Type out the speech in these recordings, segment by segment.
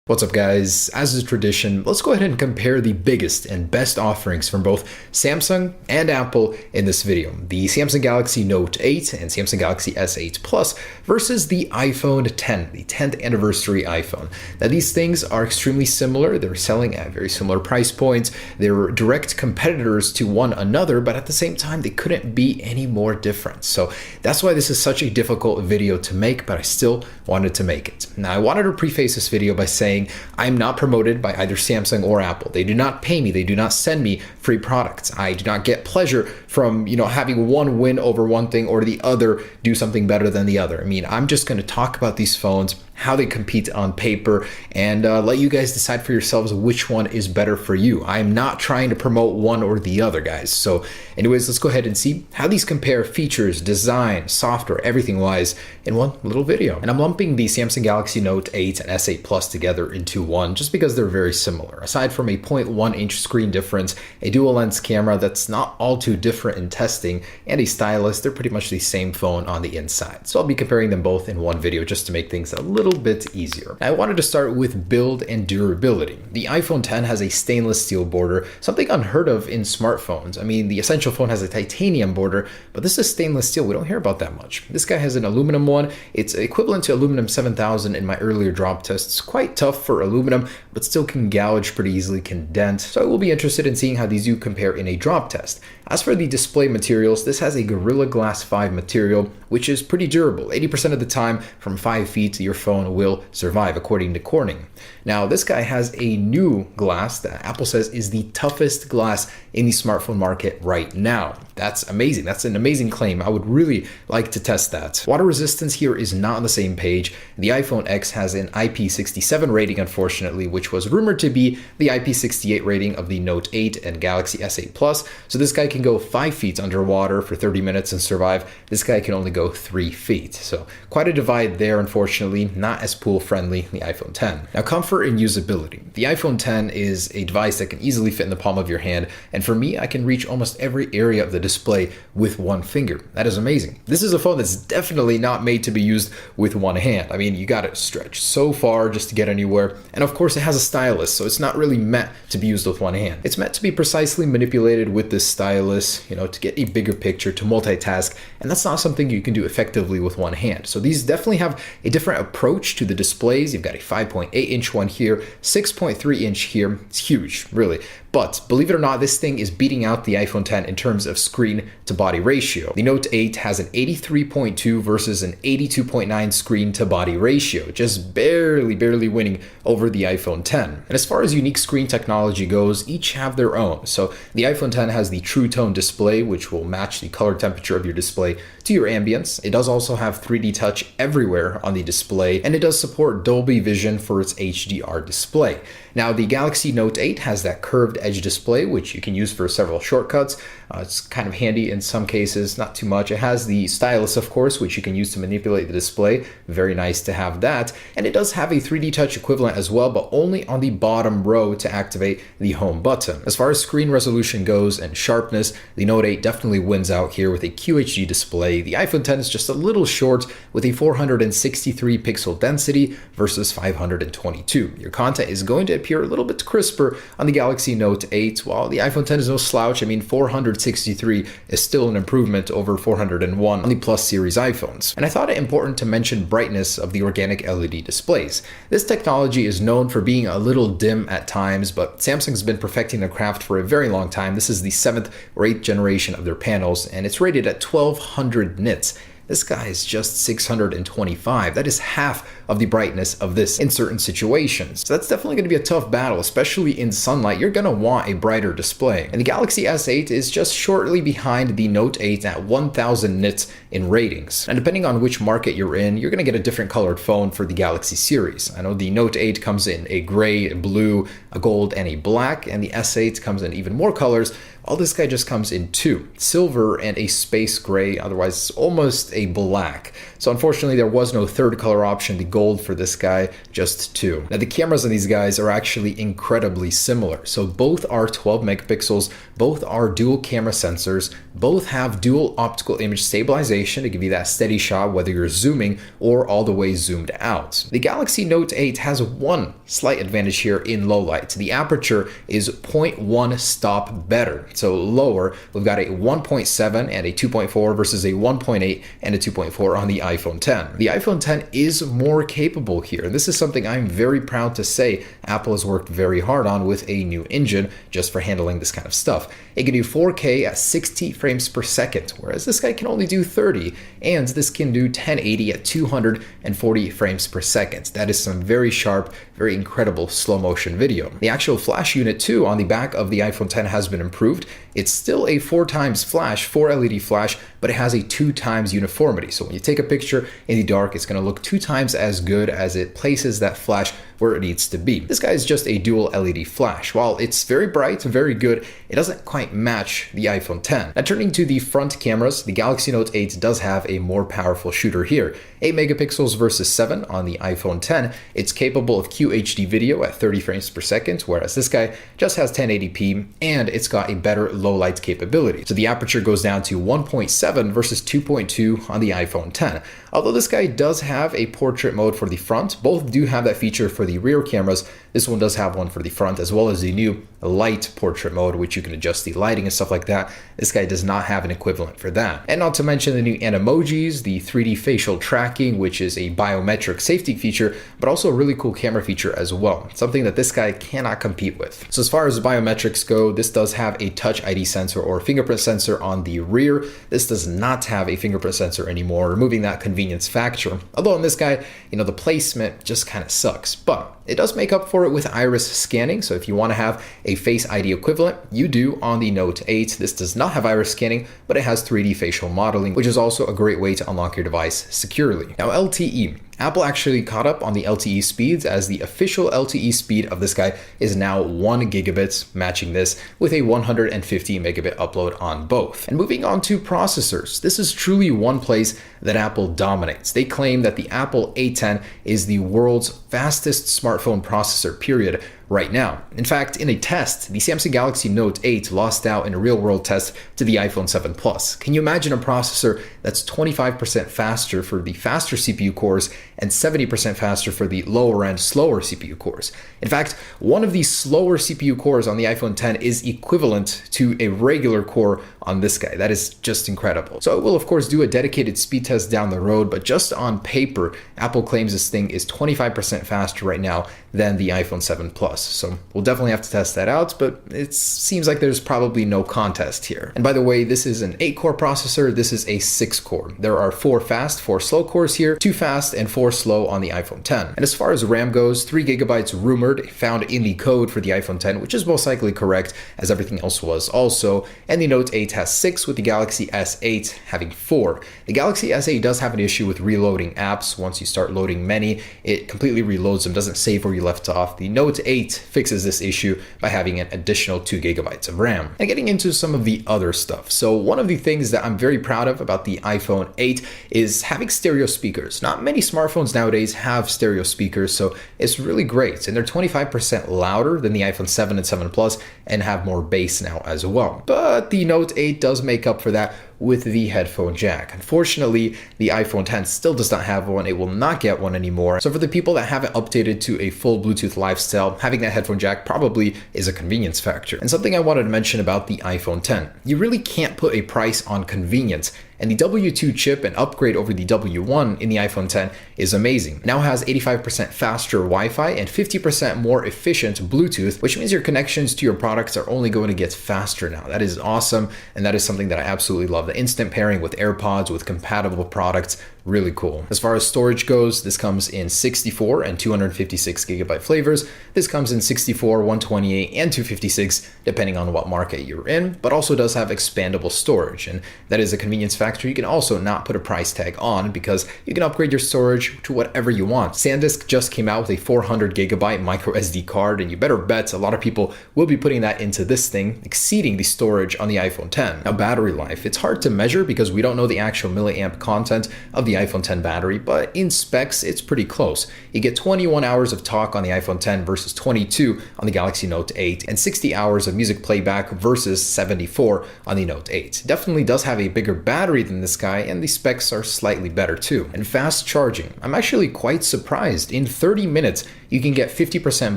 What's up guys, as is tradition, let's go ahead and compare the biggest and best offerings from both Samsung and Apple in this video. The Samsung Galaxy Note 8 and Samsung Galaxy S8 Plus versus the iPhone 10, the 10th anniversary iPhone. Now these things are extremely similar, they're selling at very similar price points, they're direct competitors to one another, but at the same time they couldn't be any more different. So that's why this is such a difficult video to make, but I still wanted to make it. Now I wanted to preface this video by saying I'm not promoted by either Samsung or Apple. They do not pay me. They do not send me free products. I do not get pleasure from, having one win over one thing or the other do something better than the other. I mean, I'm just going to talk about these phones, how they compete on paper, and let you guys decide for yourselves which one is better for you. I am not trying to promote one or the other, guys. So anyways, let's go ahead and see how these compare features, design, software, everything wise in one little video. And I'm lumping the Samsung Galaxy Note 8 and S8 Plus together into one just because they're very similar. Aside from a 0.1 inch screen difference, a dual lens camera that's not all too different in testing, and a stylus, they're pretty much the same phone on the inside. So I'll be comparing them both in one video just to make things a little bit easier. I wanted to start with build and durability. The iPhone 10 has a stainless steel border, something unheard of in smartphones. I mean, the Essential phone has a titanium border, but this is stainless steel. We don't hear about that much. This guy has an aluminum one. It's equivalent to aluminum 7000 in my earlier drop tests. Quite tough for aluminum, but still can gouge pretty easily, can dent. So I will be interested in seeing how these do compare in a drop test. As for the display materials, this has a Gorilla Glass 5 material, which is pretty durable. 80% of the time, from 5 feet, your phone will survive, according to Corning. Now, this guy has a new glass that Apple says is the toughest glass in the smartphone market right now. That's amazing. That's an amazing claim. I would really like to test that. Water resistance here is not on the same page. The iPhone X has an IP67 rating, unfortunately, which was rumored to be the IP68 rating of the Note 8 and Galaxy S8 Plus. So this guy can go 5 feet underwater for 30 minutes and survive. This guy can only go 3 feet. So quite a divide there, unfortunately. Not as pool friendly, the iPhone 10. Now, comfort and usability. The iPhone 10 is a device that can easily fit in the palm of your hand. And for me, I can reach almost every area of the display with one finger. That is amazing. This is a phone that's definitely not made to be used with one hand. I mean, you got to stretch so far just to get anywhere. And of course, it has a stylus, so it's not really meant to be used with one hand. It's meant to be precisely manipulated with this stylus, to get a bigger picture, to multitask. And that's not something you can do effectively with one hand. So these definitely have a different approach to the displays. You've got a 5.8 inch one here, 6.3 inch here. It's huge, really. But believe it or not, this thing is beating out the iPhone 10 in terms of screen to body ratio. The Note 8 has an 83.2 versus an 82.9 screen to body ratio, just barely winning over the iPhone 10. And as far as unique screen technology goes, each have their own. So the iPhone 10 has the True Tone display, which will match the color temperature of your display to your ambience. It does also have 3D touch everywhere on the display, and it does support Dolby Vision for its HDR display. Now, the Galaxy Note 8 has that curved edge display, which you can use for several shortcuts. It's kind of handy in some cases, not too much. It has the stylus, of course, which you can use to manipulate the display. Very nice to have that. And it does have a 3D touch equivalent as well, but only on the bottom row to activate the home button. As far as screen resolution goes and sharpness, the Note 8 definitely wins out here with a QHD display. The iPhone 10 is just a little short with a 463 pixel density versus 522. Your content is going to appear a little bit crisper on the Galaxy Note 8, while the iPhone 10 is no slouch. I mean, 463 is still an improvement over 401 on the Plus series iPhones. And I thought it important to mention brightness of the organic LED displays. This technology is known for being a little dim at times, but Samsung's been perfecting the craft for a very long time. This is the 7th or 8th generation of their panels, and it's rated at 1200 nits. This guy is just 625. That is half of the brightness of this in certain situations. So that's definitely going to be a tough battle, especially in sunlight. You're going to want a brighter display. And the Galaxy S8 is just shortly behind the Note 8 at 1000 nits in ratings. And depending on which market you're in, you're going to get a different colored phone for the Galaxy series. I know the Note 8 comes in a gray, a blue, a gold, and a black, and the S8 comes in even more colors. All this guy just comes in two, silver and a space gray, otherwise almost a black. So unfortunately, there was no third color option, the gold for this guy, just two. Now the cameras on these guys are actually incredibly similar. So both are 12 megapixels, both are dual camera sensors, both have dual optical image stabilization stabilization to give you that steady shot whether you're zooming or all the way zoomed out. The Galaxy Note 8 has one slight advantage here in low light. The aperture is 0.1 stop better. So lower, we've got a 1.7 and a 2.4 versus a 1.8 and a 2.4 on the iPhone 10. The iPhone 10 is more capable here. This is something I'm very proud to say Apple has worked very hard on with a new engine just for handling this kind of stuff. It can do 4K at 60 frames per second, whereas this guy can only do 30, and this can do 1080 at 240 frames per second. That is some very sharp, very incredible slow motion video. The actual flash unit too on the back of the iPhone 10 has been improved. It's still a 4x flash, 4 LED flash, but it has a 2x uniformity. So when you take a picture in the dark, it's going to look 2x as good as it places that flash where it needs to be. This guy is just a dual LED flash. While it's very bright, very good, it doesn't quite match the iPhone 10. Now turning to the front cameras, the Galaxy Note 8 does have a more powerful shooter here. 8 megapixels versus 7 on the iPhone 10. It's capable of QHD video at 30 frames per second, whereas this guy just has 1080p, and it's got a better low light capability. So the aperture goes down to 1.7 versus 2.2 on the iPhone 10. Although this guy does have a portrait mode for the front, both do have that feature for the rear cameras. This one does have one for the front, as well as the new light portrait mode, which you can adjust the lighting and stuff like that. This guy does not have an equivalent for that. And not to mention the new Animojis, the 3D facial tracking, which is a biometric safety feature, but also a really cool camera feature as well, something that this guy cannot compete with. So as far as the biometrics go, this does have a Touch ID sensor or fingerprint sensor on the rear. This does not have a fingerprint sensor anymore, removing that convenience factor. Although in this guy, the placement just kind of sucks, but it does make up for it with iris scanning. So if you want to have a Face ID equivalent, you do on the Note 8. This does not have iris scanning, but it has 3D facial modeling, which is also a great way to unlock your device securely. Now LTE. Apple actually caught up on the LTE speeds, as the official LTE speed of this guy is now 1 gigabit, matching this with a 150 megabit upload on both. And moving on to processors, this is truly one place that Apple dominates. They claim that the Apple A10 is the world's fastest smartphone processor, period, right now. In fact, in a test, the Samsung Galaxy Note 8 lost out in a real-world test to the iPhone 7 Plus. Can you imagine a processor that's 25% faster for the faster CPU cores and 70% faster for the lower-end, slower CPU cores? In fact, one of the slower CPU cores on the iPhone 10 is equivalent to a regular core on this guy. That is just incredible. So it will, of course, do a dedicated speed test down the road, but just on paper, Apple claims this thing is 25% faster right now than the iPhone 7 Plus. So we'll definitely have to test that out, but it seems like there's probably no contest here. And by the way, this is an 8-core processor. This is a 6-core. There are 4 fast, 4 slow cores here, 2 fast and 4 slow on the iPhone 10. And as far as RAM goes, 3 gigabytes rumored, found in the code for the iPhone 10, which is most likely correct, as everything else was also. And the Note 8 has 6, with the Galaxy S8 having 4. The Galaxy S8 does have an issue with reloading apps. Once you start loading many, it completely reloads them, doesn't save where you left off. The Note 8 fixes this issue by having an additional 2 gigabytes of RAM. And getting into some of the other stuff. So one of the things that I'm very proud of about the iPhone 8 is having stereo speakers. Not many smartphones nowadays have stereo speakers, so it's really great. And they're 25% louder than the iPhone 7 and 7 Plus and have more bass now as well. But the Note 8 does make up for that with the headphone jack. Unfortunately, the iPhone 10 still does not have one. It will not get one anymore. So for the people that haven't updated to a full Bluetooth lifestyle, having that headphone jack probably is a convenience factor. And something I wanted to mention about the iPhone 10, you really can't put a price on convenience. And the W2 chip and upgrade over the W1 in the iPhone 10 is amazing. It now has 85% faster Wi-Fi and 50% more efficient Bluetooth, which means your connections to your products are only going to get faster now. That is awesome, and that is something that I absolutely love. The instant pairing with AirPods, with compatible products, really cool. As far as storage goes, this comes in 64 and 256 gigabyte flavors. This comes in 64, 128, and 256, depending on what market you're in, but also does have expandable storage, and that is a convenience factor you can also not put a price tag on, because you can upgrade your storage to whatever you want. SanDisk just came out with a 400 gigabyte micro SD card, and you better bet a lot of people will be putting that into this thing, exceeding the storage on the iPhone 10. Now, battery life, it's hard to measure because we don't know the actual milliamp content of the the iPhone 10 battery, but in specs, it's pretty close. You get 21 hours of talk on the iPhone 10 versus 22 on the Galaxy Note 8, and 60 hours of music playback versus 74 on the Note 8. Definitely does have a bigger battery than this guy, and the specs are slightly better too. And fast charging. I'm actually quite surprised. In 30 minutes, you can get 50%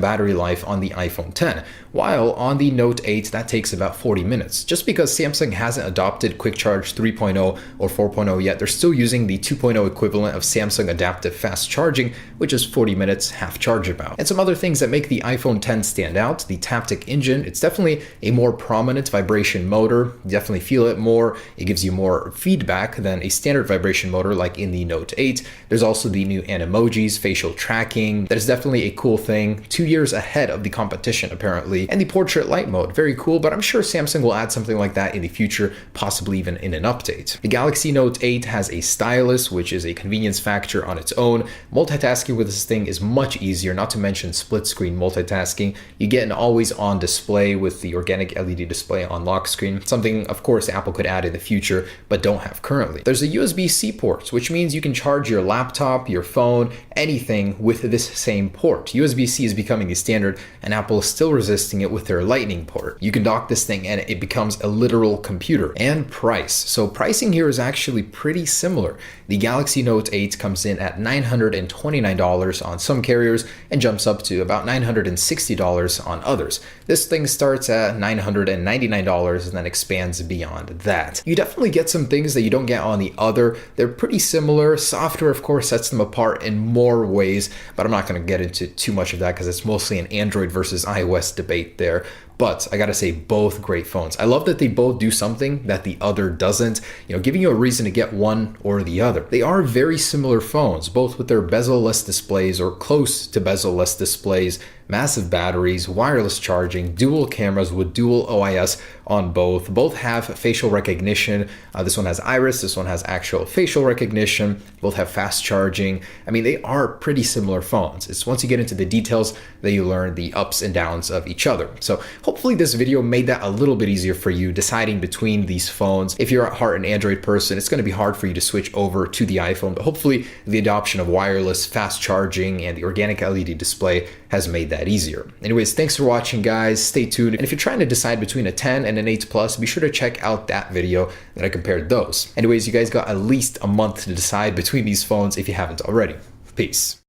battery life on the iPhone 10, while on the Note 8, that takes about 40 minutes. Just because Samsung hasn't adopted Quick Charge 3.0 or 4.0 yet, they're still using the 2.0 equivalent of Samsung Adaptive Fast Charging, which is 40 minutes half charge about. And some other things that make the iPhone 10 stand out: the Taptic engine. It's definitely a more prominent vibration motor. You definitely feel it more. It gives you more feedback than a standard vibration motor like in the Note 8. There's also the new Animojis, facial tracking. That is definitely a cool thing. 2 years ahead of the competition, apparently. And the portrait light mode, very cool, but I'm sure Samsung will add something like that in the future, possibly even in an update. The Galaxy Note 8 has a stylus, which is a convenience factor on its own. Multitasking with this thing is much easier, not to mention split screen multitasking. You get an always on display with the organic LED display on lock screen, something of course Apple could add in the future, but don't have currently. There's a USB-C port, which means you can charge your laptop, your phone, anything with this same port. USB-C is becoming the standard, and Apple is still resisting it with their Lightning port. You can dock this thing and it becomes a literal computer. And price. So pricing here is actually pretty similar. The Galaxy Note 8 comes in at $929 on some carriers and jumps up to about $960 on others. This thing starts at $999 and then expands beyond that. You definitely get some things that you don't get on the other. They're pretty similar. Software, of course, sets them apart in more ways, but I'm not going to get into too much of that because it's mostly an Android versus iOS debate there. But I gotta say, both great phones. I love that they both do something that the other doesn't, giving you a reason to get one or the other. They are very similar phones, both with their bezel-less displays or close to bezel-less displays, massive batteries, wireless charging, dual cameras with dual OIS on both. Both have facial recognition. This one has iris, this one has actual facial recognition. Both have fast charging. I mean, they are pretty similar phones. It's once you get into the details that you learn the ups and downs of each other. So hopefully this video made that a little bit easier for you deciding between these phones. If you're at heart an Android person, it's going to be hard for you to switch over to the iPhone, but hopefully the adoption of wireless, fast charging, and the organic LED display has made that easier. Anyways, thanks for watching, guys. Stay tuned. And if you're trying to decide between a 10 and an 8 Plus, be sure to check out that video that I compared those. Anyways, you guys got at least a month to decide between these phones if you haven't already. Peace.